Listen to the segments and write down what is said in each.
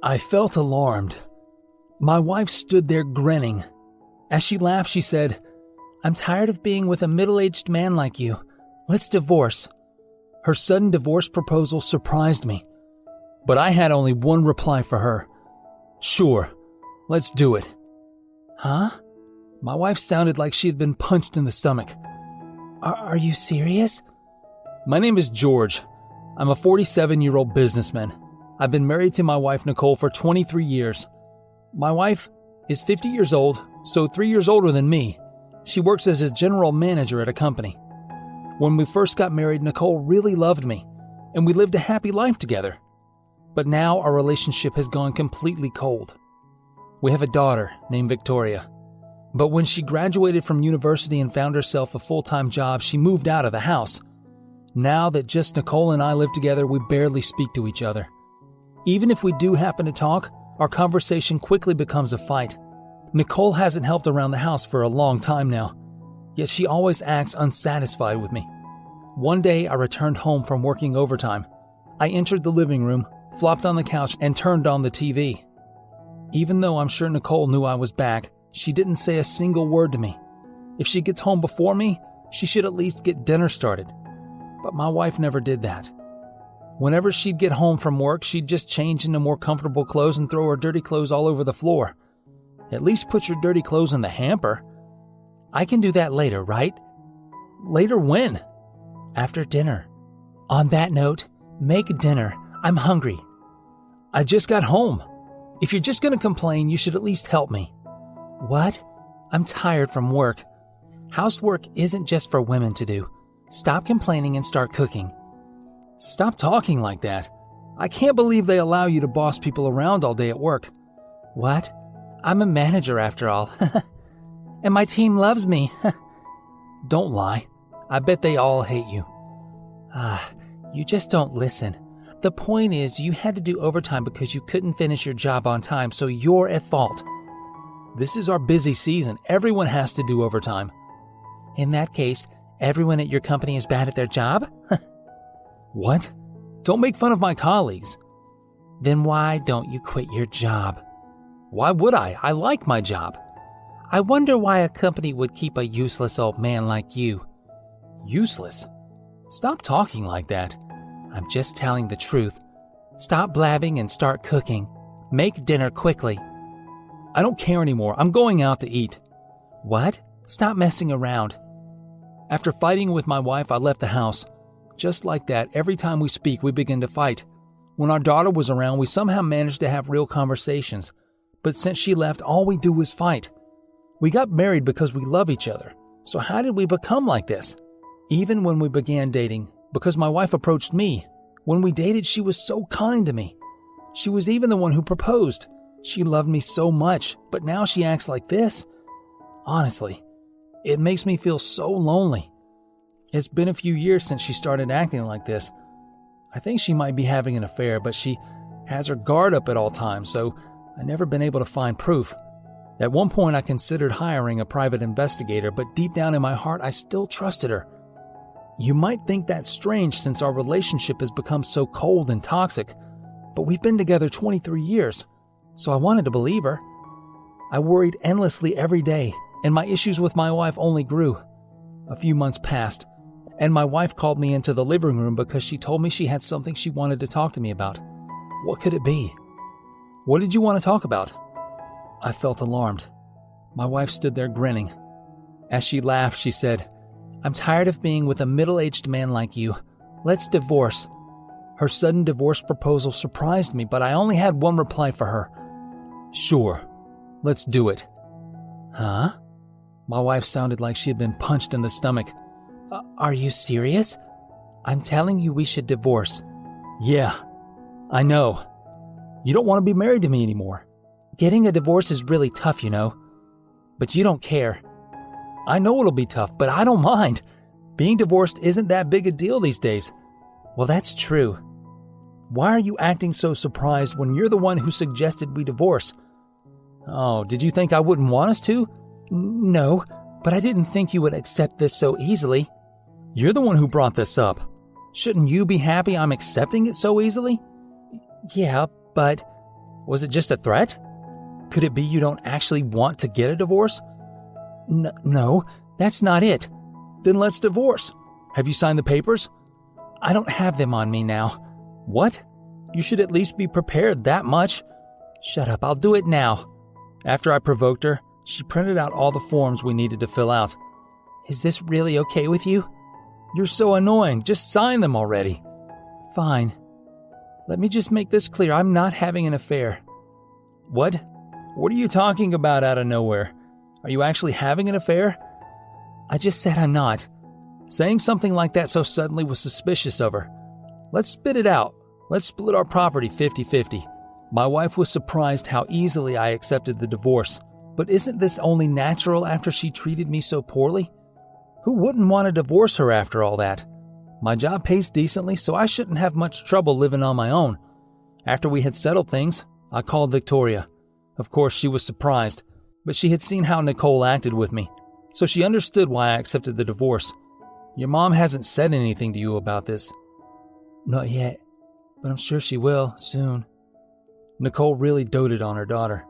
I felt alarmed. My wife stood there grinning. As she laughed, she said, "I'm tired of being with a middle-aged man like you. Let's divorce." Her sudden divorce proposal surprised me, but I had only one reply for her. "Sure, let's do it." Huh? My wife sounded like she had been punched in the stomach. Are you serious? My name is George. I'm a 47-year-old businessman. I've been married to my wife Nicole for 23 years. My wife is 50 years old, so 3 years older than me. She works as a general manager at a company. When we first got married, Nicole really loved me, and we lived a happy life together. But now our relationship has gone completely cold. We have a daughter named Victoria. But when she graduated from university and found herself a full-time job, she moved out of the house. Now that just Nicole and I live together, we barely speak to each other. Even if we do happen to talk, our conversation quickly becomes a fight. Nicole hasn't helped around the house for a long time now, yet she always acts unsatisfied with me. One day I returned home from working overtime. I entered the living room, flopped on the couch, and turned on the TV. Even though I'm sure Nicole knew I was back, she didn't say a single word to me. If she gets home before me, she should at least get dinner started. But my wife never did that. Whenever she'd get home from work, she'd just change into more comfortable clothes and throw her dirty clothes all over the floor. At least put your dirty clothes in the hamper. I can do that later, right? Later when? After dinner. On that note, make dinner. I'm hungry. I just got home. If you're just going to complain, you should at least help me. What? I'm tired from work. Housework isn't just for women to do. Stop complaining and start cooking. Stop talking like that. I can't believe they allow you to boss people around all day at work. What? I'm a manager after all. And my team loves me. Don't lie. I bet they all hate you. You just don't listen. The point is, you had to do overtime because you couldn't finish your job on time, so you're at fault. This is our busy season. Everyone has to do overtime. In that case, everyone at your company is bad at their job? What? Don't make fun of my colleagues. Then why don't you quit your job? Why would I? I like my job. I wonder why a company would keep a useless old man like you. Useless? Stop talking like that. I'm just telling the truth. Stop blabbing and start cooking. Make dinner quickly. I don't care anymore. I'm going out to eat. What? Stop messing around. After fighting with my wife, I left the house. Just like that, every time we speak, we begin to fight. When our daughter was around, we somehow managed to have real conversations. But since she left, all we do is fight. We got married because we love each other. So how did we become like this? Even when we began dating, because my wife approached me. When we dated, she was so kind to me. She was even the one who proposed. She loved me so much, but now she acts like this. Honestly, it makes me feel so lonely. It's been a few years since she started acting like this. I think she might be having an affair, but she has her guard up at all times, so I've never been able to find proof. At one point, I considered hiring a private investigator, but deep down in my heart, I still trusted her. You might think that's strange since our relationship has become so cold and toxic, but we've been together 23 years, so I wanted to believe her. I worried endlessly every day, and my issues with my wife only grew. A few months passed, and my wife called me into the living room because she told me she had something she wanted to talk to me about. What could it be? What did you want to talk about? I felt alarmed. My wife stood there grinning. As she laughed, she said, "I'm tired of being with a middle-aged man like you. Let's divorce." Her sudden divorce proposal surprised me, but I only had one reply for her. "Sure, let's do it." Huh? My wife sounded like she had been punched in the stomach. Are you serious? I'm telling you we should divorce. Yeah, I know. You don't want to be married to me anymore. Getting a divorce is really tough, you know. But you don't care. I know it'll be tough, but I don't mind. Being divorced isn't that big a deal these days. Well, that's true. Why are you acting so surprised when you're the one who suggested we divorce? Oh, did you think I wouldn't want us to? No, but I didn't think you would accept this so easily. You're the one who brought this up. Shouldn't you be happy I'm accepting it so easily? Yeah, but Was it just a threat? Could it be you don't actually want to get a divorce? No, that's not it. Then let's divorce. Have you signed the papers? I don't have them on me now. What? You should at least be prepared that much. Shut up, I'll do it now. After I provoked her, she printed out all the forms we needed to fill out. Is this really okay with you? You're so annoying. Just sign them already. Fine. Let me just make this clear. I'm not having an affair. What? What are you talking about out of nowhere? Are you actually having an affair? I just said I'm not. Saying something like that so suddenly was suspicious of her. Let's spit it out. Let's split our property 50-50. My wife was surprised how easily I accepted the divorce. But isn't this only natural after she treated me so poorly? Who wouldn't want to divorce her after all that? My job pays decently, so I shouldn't have much trouble living on my own. After we had settled things, I called Victoria. Of course, she was surprised, but she had seen how Nicole acted with me, so she understood why I accepted the divorce. Your mom hasn't said anything to you about this? Not yet, but I'm sure she will soon. Nicole really doted on her daughter.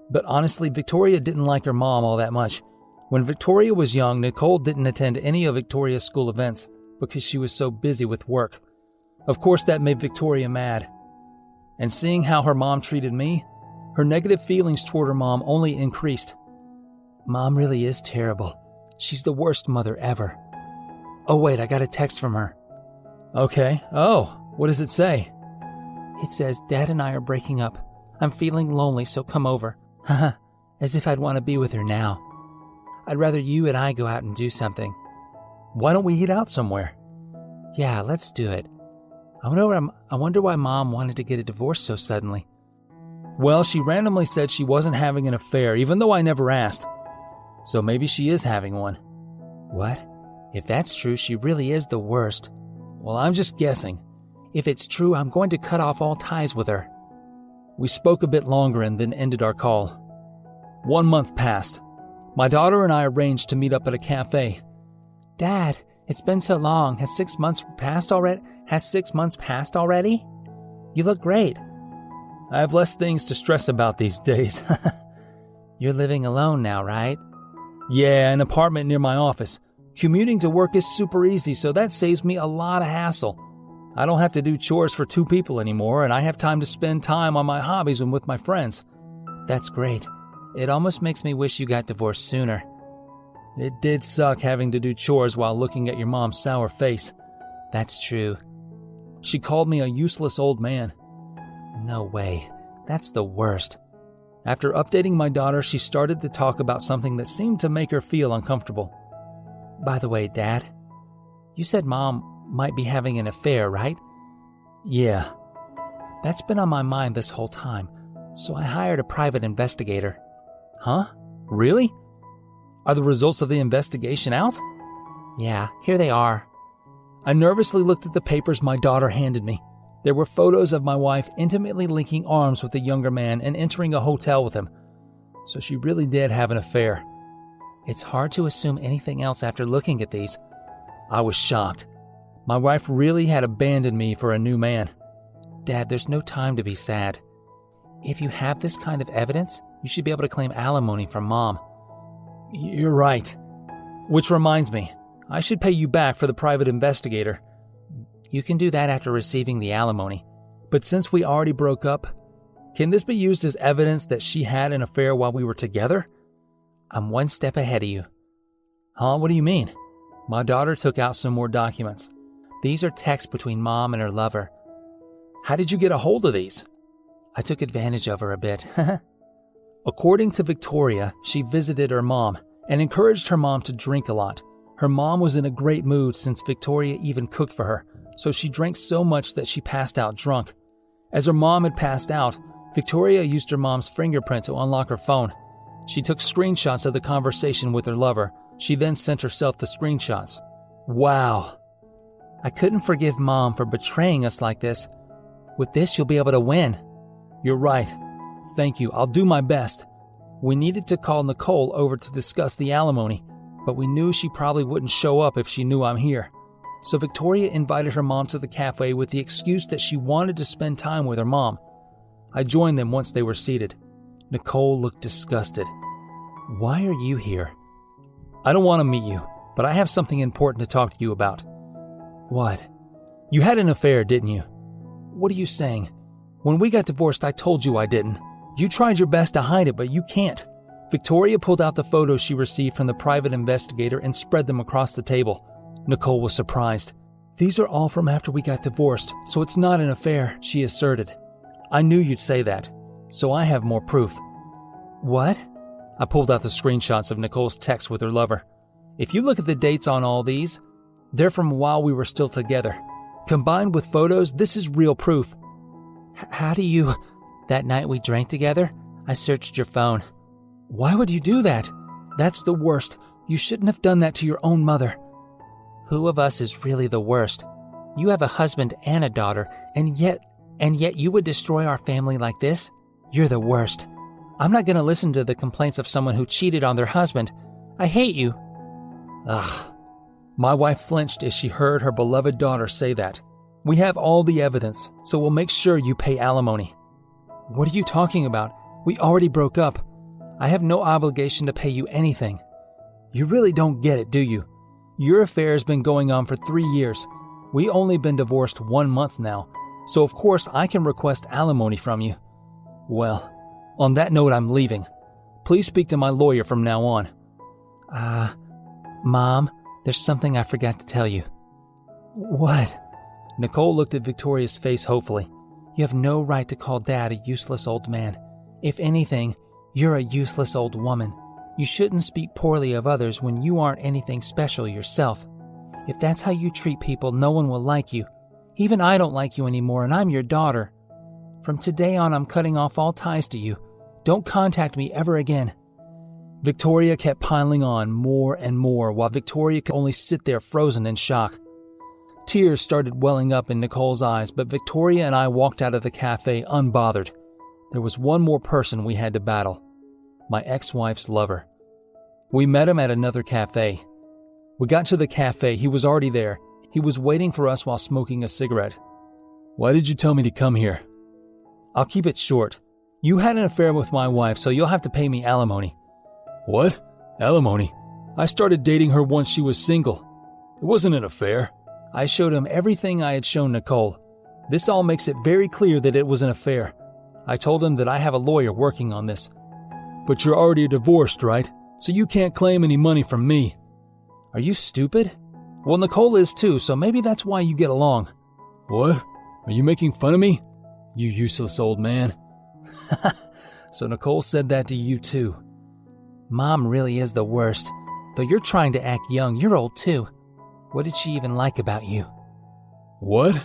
But honestly, Victoria didn't like her mom all that much. When Victoria was young, Nicole didn't attend any of Victoria's school events because she was so busy with work. Of course, that made Victoria mad. And seeing how her mom treated me, her negative feelings toward her mom only increased. Mom really is terrible. She's the worst mother ever. Oh wait, I got a text from her. Okay. Oh, what does it say? It says, Dad and I are breaking up. I'm feeling lonely, so come over. Haha, as if I'd want to be with her now. I'd rather you and I go out and do something. Why don't we eat out somewhere? Yeah, let's do it. I wonder why Mom wanted to get a divorce so suddenly. Well, she randomly said she wasn't having an affair, even though I never asked. So maybe she is having one. What? If that's true, she really is the worst. Well, I'm just guessing. If it's true, I'm going to cut off all ties with her. We spoke a bit longer and then ended our call. 1 month passed. My daughter and I arranged to meet up at a cafe. Dad, it's been so long. Has 6 months passed already? You look great. I have less things to stress about these days. You're living alone now, right? Yeah, an apartment near my office. Commuting to work is super easy, so that saves me a lot of hassle. I don't have to do chores for 2 people anymore, and I have time to spend time on my hobbies and with my friends. That's great. It almost makes me wish you got divorced sooner. It did suck having to do chores while looking at your mom's sour face. That's true. She called me a useless old man. No way. That's the worst. After updating my daughter, she started to talk about something that seemed to make her feel uncomfortable. By the way, Dad, you said Mom might be having an affair, right? Yeah. That's been on my mind this whole time, so I hired a private investigator. Huh? Really? Are the results of the investigation out? Yeah, here they are. I nervously looked at the papers my daughter handed me. There were photos of my wife intimately linking arms with a younger man and entering a hotel with him. So she really did have an affair. It's hard to assume anything else after looking at these. I was shocked. My wife really had abandoned me for a new man. Dad, there's no time to be sad. If you have this kind of evidence, you should be able to claim alimony from Mom. You're right. Which reminds me, I should pay you back for the private investigator. You can do that after receiving the alimony. But since we already broke up, can this be used as evidence that she had an affair while we were together? I'm 1 step ahead of you. Huh? What do you mean? My daughter took out some more documents. These are texts between Mom and her lover. How did you get a hold of these? I took advantage of her a bit. According to Victoria, she visited her mom and encouraged her mom to drink a lot. Her mom was in a great mood since Victoria even cooked for her, so she drank so much that she passed out drunk. As her mom had passed out, Victoria used her mom's fingerprint to unlock her phone. She took screenshots of the conversation with her lover. She then sent herself the screenshots. Wow. I couldn't forgive Mom for betraying us like this. With this, you'll be able to win. You're right. Thank you. I'll do my best. We needed to call Nicole over to discuss the alimony, but we knew she probably wouldn't show up if she knew I'm here. So Victoria invited her mom to the cafe with the excuse that she wanted to spend time with her mom. I joined them once they were seated. Nicole looked disgusted. Why are you here? I don't want to meet you, but I have something important to talk to you about. What? You had an affair, didn't you? What are you saying? When we got divorced, I told you I didn't. You tried your best to hide it, but you can't. Victoria pulled out the photos she received from the private investigator and spread them across the table. Nicole was surprised. These are all from after we got divorced, so it's not an affair, she asserted. I knew you'd say that, so I have more proof. What? I pulled out the screenshots of Nicole's text with her lover. If you look at the dates on all these, they're from while we were still together. Combined with photos, this is real proof. How do you... That night we drank together, I searched your phone. Why would you do that? That's the worst. You shouldn't have done that to your own mother. Who of us is really the worst? You have a husband and a daughter, and yet you would destroy our family like this? You're the worst. I'm not going to listen to the complaints of someone who cheated on their husband. I hate you. Ugh. My wife flinched as she heard her beloved daughter say that. We have all the evidence, so we'll make sure you pay alimony. What are you talking about? We already broke up. I have no obligation to pay you anything. You really don't get it, do you? Your affair has been going on for 3 years. We only been divorced 1 month now, so of course I can request alimony from you. Well, on that note, I'm leaving. Please speak to my lawyer from now on. Mom, there's something I forgot to tell you. What? Nicole looked at Victoria's face hopefully. You have no right to call Dad a useless old man. If anything, you're a useless old woman. You shouldn't speak poorly of others when you aren't anything special yourself. If that's how you treat people, no one will like you. Even I don't like you anymore, and I'm your daughter. From today on, I'm cutting off all ties to you. Don't contact me ever again. Victoria kept piling on more and more, while Victoria could only sit there frozen in shock. Tears started welling up in Nicole's eyes, but Victoria and I walked out of the cafe unbothered. There was one more person we had to battle. My ex-wife's lover. We met him at another cafe. We got to the cafe, he was already there. He was waiting for us while smoking a cigarette. Why did you tell me to come here? I'll keep it short. You had an affair with my wife, so you'll have to pay me alimony. What? Alimony? I started dating her once she was single. It wasn't an affair. I showed him everything I had shown Nicole. This all makes it very clear that it was an affair. I told him that I have a lawyer working on this. But you're already divorced, right? So you can't claim any money from me. Are you stupid? Well, Nicole is too, so maybe that's why you get along. What? Are you making fun of me? You useless old man. So Nicole said that to you too. Mom really is the worst. Though you're trying to act young, you're old too. What did she even like about you? What?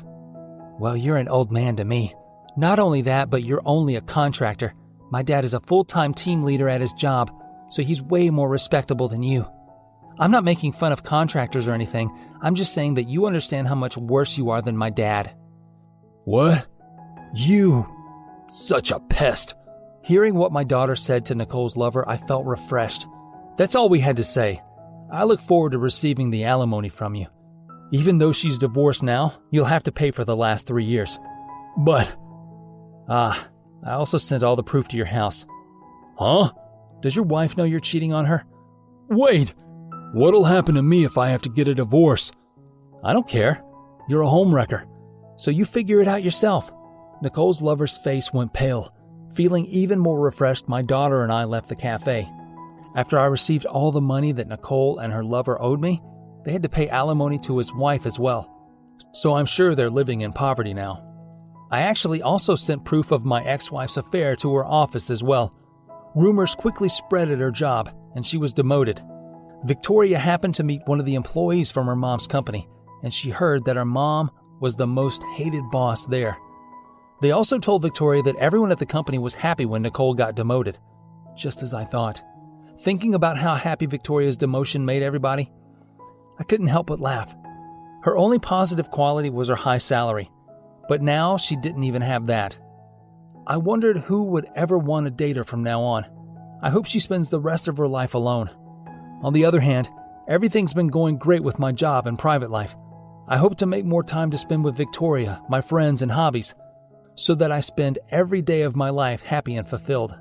Well, you're an old man to me. Not only that, but you're only a contractor. My dad is a full-time team leader at his job, so he's way more respectable than you. I'm not making fun of contractors or anything. I'm just saying that you understand how much worse you are than my dad. What? You? Such a pest. Hearing what my daughter said to Nicole's lover, I felt refreshed. That's all we had to say. I look forward to receiving the alimony from you. Even though she's divorced now, you'll have to pay for the last 3 years. But... I also sent all the proof to your house. Huh? Does your wife know you're cheating on her? Wait! What'll happen to me if I have to get a divorce? I don't care. You're a homewrecker. So you figure it out yourself. Nicole's lover's face went pale. Feeling even more refreshed, my daughter and I left the cafe. After I received all the money that Nicole and her lover owed me, they had to pay alimony to his wife as well. So I'm sure they're living in poverty now. I actually also sent proof of my ex-wife's affair to her office as well. Rumors quickly spread at her job, and she was demoted. Victoria happened to meet one of the employees from her mom's company, and she heard that her mom was the most hated boss there. They also told Victoria that everyone at the company was happy when Nicole got demoted. Just as I thought. Thinking about how happy Victoria's demotion made everybody, I couldn't help but laugh. Her only positive quality was her high salary, but now she didn't even have that. I wondered who would ever want to date her from now on. I hope she spends the rest of her life alone. On the other hand, everything's been going great with my job and private life. I hope to make more time to spend with Victoria, my friends, and hobbies. so that I spend every day of my life happy and fulfilled.